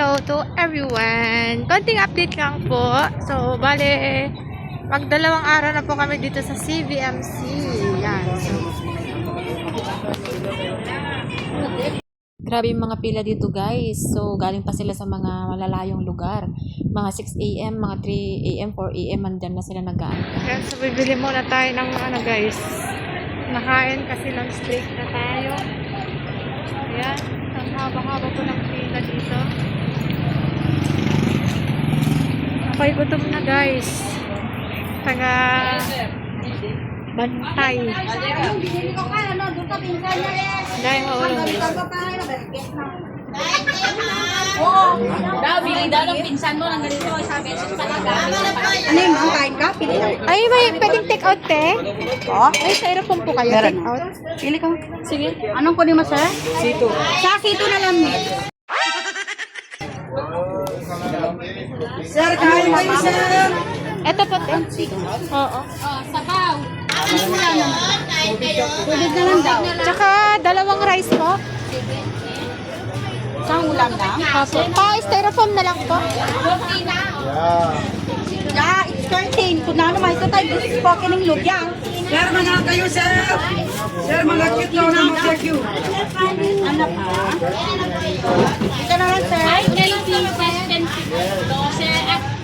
hello to everyone! Konting update lang po. So, bale, magdalawang araw na po kami dito sa CVMC. Yan. Grabe yung mga pila dito guys. So, galing pa sila sa mga malalayong lugar. Mga 6 AM, mga 3 AM, 4 AM, andyan na sila nag-aantay. Yan, so bibili muna tayo ng ano guys. Nakain kasi ng steak na tayo. Ayan. Ang haba-haba po ng pila dito. Ako'y gutom na guys. Taga Bantay. Dahil maulang guys. Oo. Daw, bili daw ng pinsan mo ng ganito. Sabi, sus talaga. Ano yung mga kain ka? Pili ka. Ay, may pwedeng take out te? Oh, Ay, styrofoam po kayo. Meron. Take out. pili ka. Sige. Anong kunin mo, sir? Sito. Sa sito na lang. Sir, kain kayo, sir. Eto po te. Oo. Oh, sabaw. Tubig na lang daw. Tsaka dalawang rice po. Isang ulam lang. Opo. Pa-styrofoam na lang po. Yeah, it's curtain. Kung na naman ito tayo, this is poking ng lugyang. Sir, mga kayo, sir. Sir, mga cute na mga cute. Ano pa? Ito na lang, sir. Ay, 10 pieces, 10 pieces.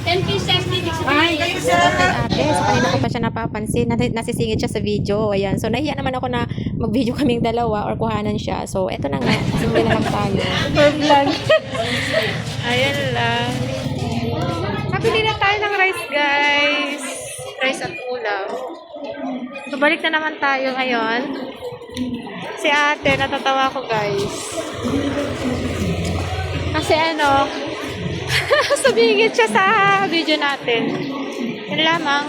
10 pieces, Kain kayo, sir. Ate, so kanina ko pa siya napapansin. Nasisingit siya sa video. Ayan. So, nahiya naman ako na mag-video kaming dalawa or kuhanan siya. So, eto na nga. Simple na lang tayo. For vlog. Ayan lang. Nabili na tayo ng rice, guys. Rice at ulam. So, balik na naman tayo ngayon. Si ate, natatawa ko, guys. Kasi ano, sabingit siya sa video natin. Yan lamang.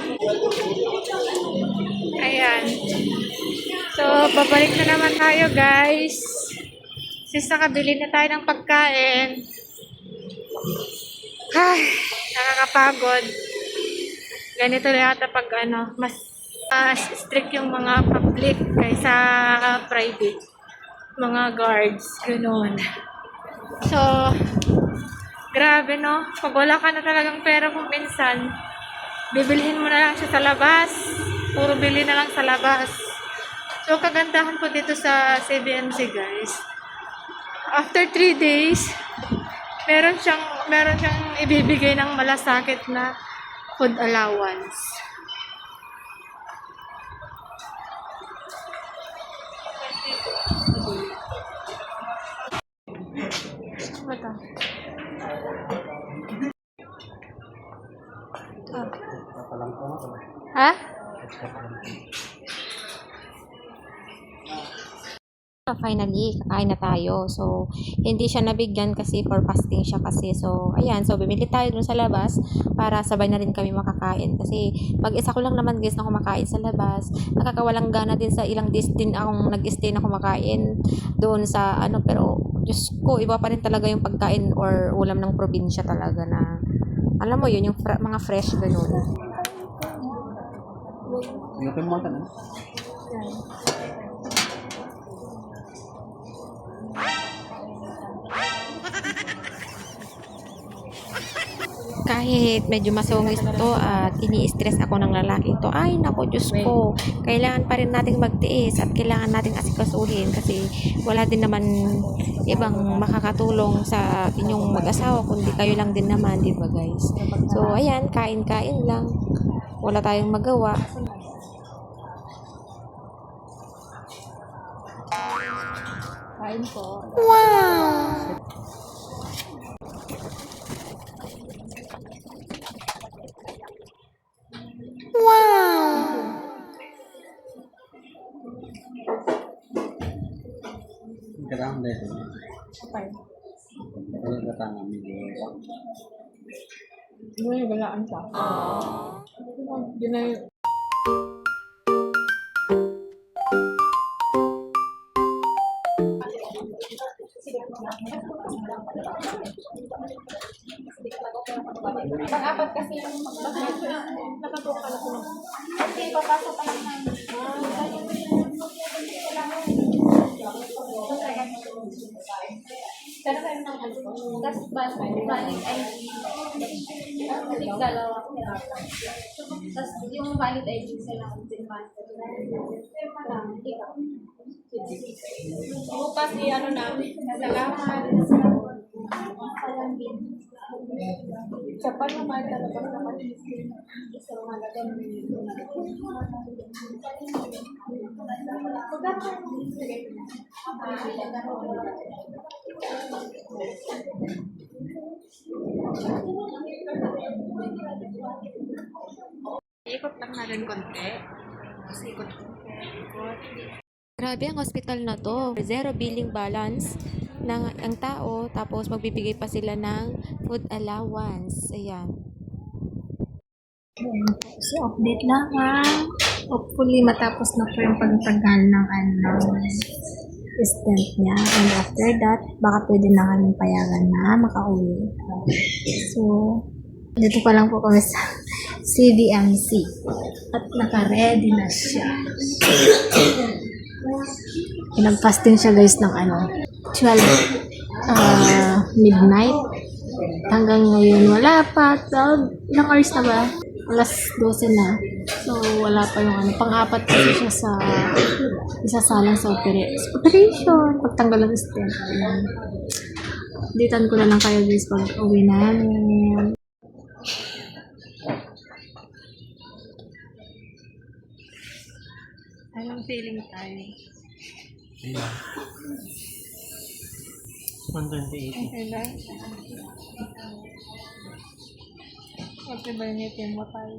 Ayan. So, babalik na naman tayo, guys. Since nakabili na tayo ng pagkain. Ay, nakakapagod. Ganito na yata pag ano, mas strict yung mga public kaysa private. Mga guards, ganoon. So, grabe no. Pag wala ka na talagang pera kung minsan, bibilhin mo na lang siya sa labas. Puro bili na lang sa labas. So, kagandahan po dito sa CVMC, guys. After 3 days, meron siyang ibibigay ng malasakit na food allowance. Ano ba? Ha? Finally, kakain na tayo. So, hindi siya nabigyan kasi for fasting siya kasi. So, ayan. So, bumili tayo dun sa labas para sabay na rin kami makakain. Kasi, mag-isa ko lang naman guys na kumakain sa labas. Nakakawalang gana din sa ilang days din akong nag-stay na kumakain doon sa ano. Pero, Diyos ko, iba pa rin talaga yung pagkain or ulam ng probinsya talaga na, alam mo yun, yung mga fresh ganun. Ngayon mo ito na. Kahit medyo masungis to at ini-stress ako ng lalaking to, ay nako Diyos ko, kailangan pa rin nating magtiis at kailangan nating asikasuhin kasi wala din naman ibang makakatulong sa inyong mag-asawa kundi kayo lang din naman, di ba guys? So ayan, kain-kain lang, wala tayong magawa. Kain po. Wow! Kadang dito. Ano datang kami dito? May balaan siya. Yun na yun. Pag-apat kasi yung nakatuwa ka na po. Kasi papasok ka lang namin. Pero kayo ng Tapos valid ID. Dalawa. Tapos yung valid ID sila. Bukas ni ano namin. Salamat. Kapag naman talaga naman isa mahalaga Ikot lang natin konti. Ikot. Grabe ang hospital na to. Zero billing balance ng ang tao, tapos magbibigay pa sila ng food allowance. Ayan. So, update lang ha. Hopefully, matapos na po yung pagtagal ng stent niya. And after that, baka pwede na kami payagan na makauwi. So, dito pa lang po kami sa CDMC. At naka-ready na siya. Pinag-fasting siya guys ng 12 midnight. Hanggang ngayon wala pa. 12, ilang hours na ba? Alas 12 na. So wala pa yung pang-apat kasi siya sa isasalang sa operation. Pagtanggal ng stent. Ditan ko na lang kayo guys pag uwi namin. Anong feeling tayo? 128. Okay na? Okay ba yung ngipin mo tayo?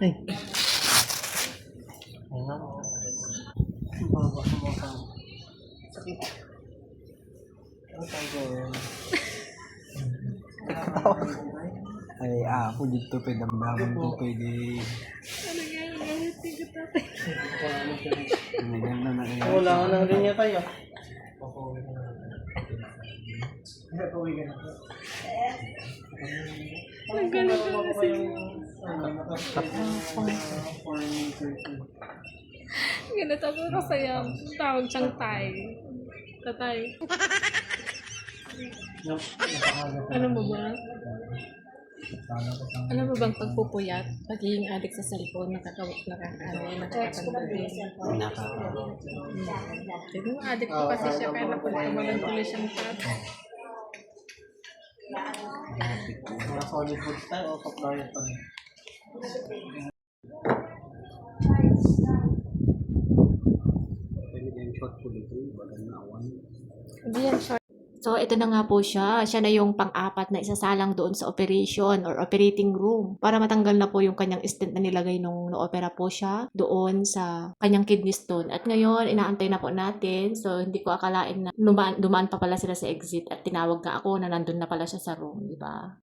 Ay. Ayun. Sakit. Ano tayo? Ay, ako dito pwede damdaman ko pwede. Wala ka lang rin niya tayo. Ganito ako kasaya. Tawag siyang tay. Tatay. Ano mo ba? Alam mo bang pagpupuyat, pagiging addict sa cellphone, nakakatanda din. Tignan mo, addict ko kasi siya, kaya napagkamalan tuloy siyang tat. Mga solid foods tayo o supplier pa rin? Pwede yung short food ito, bagal na awan. Hindi yan short. So, ito na nga po siya. Siya na yung pang-apat na isasalang doon sa operation or operating room para matanggal na po yung kanyang stent na nilagay nung no-opera po siya doon sa kanyang kidney stone. At ngayon, inaantay na po natin. So, hindi ko akalain na dumaan pa pala sila sa exit at tinawag nga ako na nandun na pala siya sa room, di ba?